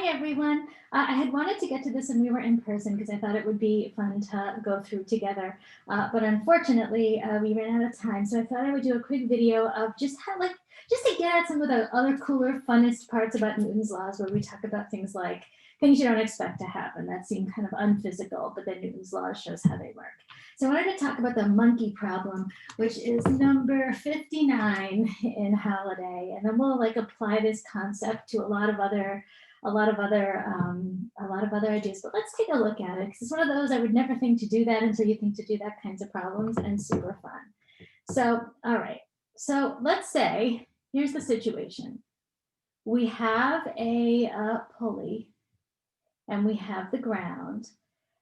Hi, everyone. I had wanted to get to this when we were in person because I thought it would be fun to go through together. But unfortunately, we ran out of time. So I thought I would do a quick video of just how, just to get at some of the other cooler, funnest parts about Newton's laws, where we talk about things like things you don't expect to happen that seem kind of unphysical, but then Newton's laws shows how they work. So I wanted to talk about the monkey problem, which is number 59 in Holiday, and then we'll apply this concept to a lot of other ideas. But let's take a look at it because it's one of those I would never think to do that until you think to do that kinds of problems, and super fun. So, all right. So let's say here's the situation. We have a pulley, and we have the ground,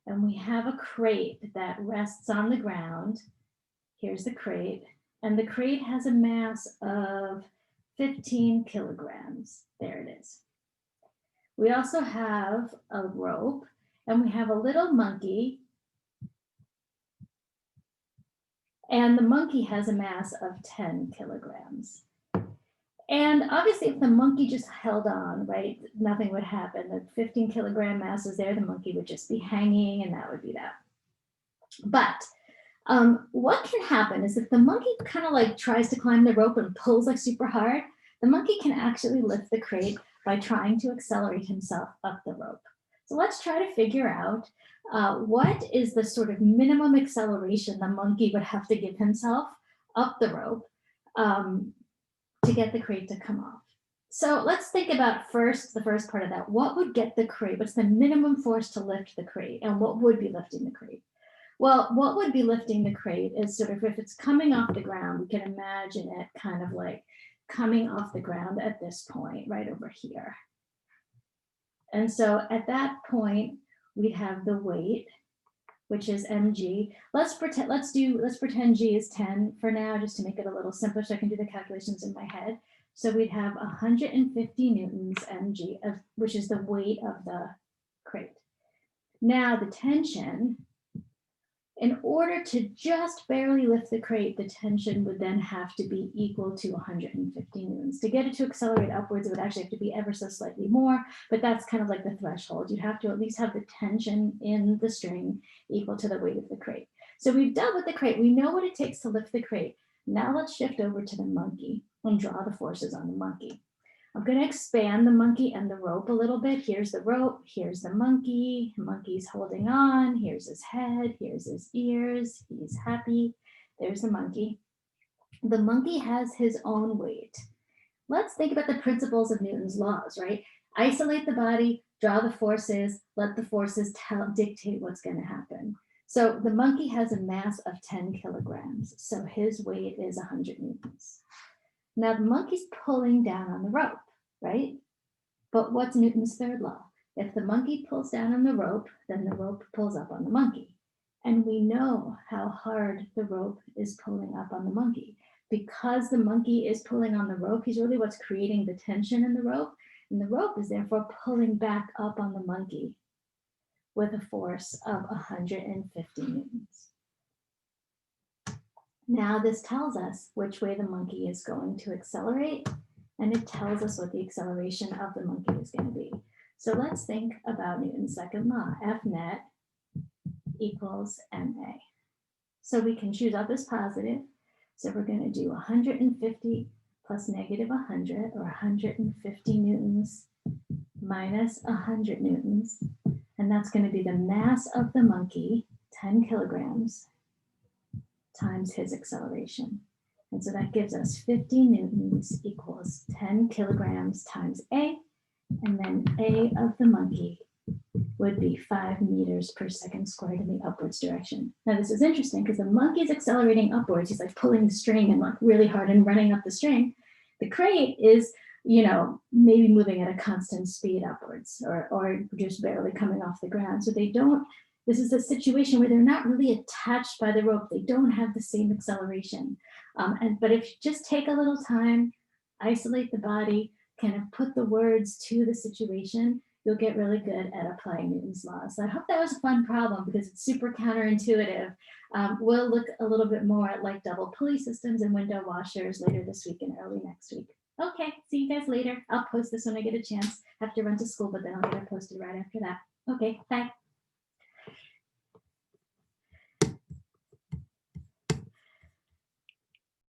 and we have a crate that rests on the ground. Here's the crate, and the crate has a mass of 15 kilograms. There it is. We also have a rope, and we have a little monkey, and the monkey has a mass of 10 kilograms. And obviously, if the monkey just held on, right, nothing would happen. The 15 kilogram mass is there, the monkey would just be hanging, and that would be that. But what can happen is if the monkey kind of tries to climb the rope and pulls super hard, the monkey can actually lift the crate by trying to accelerate himself up the rope. So let's try to figure out what is the sort of minimum acceleration the monkey would have to give himself up the rope to get the crate to come off. So let's think about the first part of that. What would get the crate? What's the minimum force to lift the crate? And what would be lifting the crate? Well, what would be lifting the crate is sort of, if it's coming off the ground, we can imagine it kind of coming off the ground at this point, right over here. And so at that point, we'd have the weight, which is mg. Let's pretend g is 10 for now, just to make it a little simpler so I can do the calculations in my head. So we'd have 150 newtons mg, which is the weight of the crate. Now the tension, in order to just barely lift the crate, the tension would then have to be equal to 150 newtons. To get it to accelerate upwards, it would actually have to be ever so slightly more, but that's kind of like the threshold. You'd have to at least have the tension in the string equal to the weight of the crate. So we've dealt with the crate. We know what it takes to lift the crate. Now let's shift over to the monkey and draw the forces on the monkey. I'm going to expand the monkey and the rope a little bit. Here's the rope, here's the monkey. The monkey's holding on. Here's his head, here's his ears. He's happy. There's the monkey. The monkey has his own weight. Let's think about the principles of Newton's laws, right? Isolate the body, draw the forces, let the forces dictate what's going to happen. So the monkey has a mass of 10 kilograms. So his weight is 100 newtons. Now the monkey's pulling down on the rope, right? But what's Newton's third law? If the monkey pulls down on the rope, then the rope pulls up on the monkey. And we know how hard the rope is pulling up on the monkey. Because the monkey is pulling on the rope, he's really what's creating the tension in the rope. And the rope is therefore pulling back up on the monkey with a force of 150 newtons. Now this tells us which way the monkey is going to accelerate, and it tells us what the acceleration of the monkey is going to be. So let's think about Newton's second law, F net equals ma. So we can choose up as positive. So we're going to do 150 plus negative 100, or 150 newtons minus 100 newtons. And that's going to be the mass of the monkey, 10 kilograms, times his acceleration. And so that gives us 50 newtons equals 10 kilograms times A, and then A of the monkey would be 5 meters per second squared in the upwards direction. Now this is interesting because the monkey's accelerating upwards. He's pulling the string and really hard and running up the string. The crate is, maybe moving at a constant speed upwards, or just barely coming off the ground. So this is a situation where they're not really attached by the rope. They don't have the same acceleration. But if you just take a little time, isolate the body, kind of put the words to the situation, you'll get really good at applying Newton's laws. So I hope that was a fun problem because it's super counterintuitive. We'll look a little bit more at double pulley systems and window washers later this week and early next week. Okay, see you guys later. I'll post this when I get a chance. Have to run to school, but then I'll get it posted right after that. Okay, bye.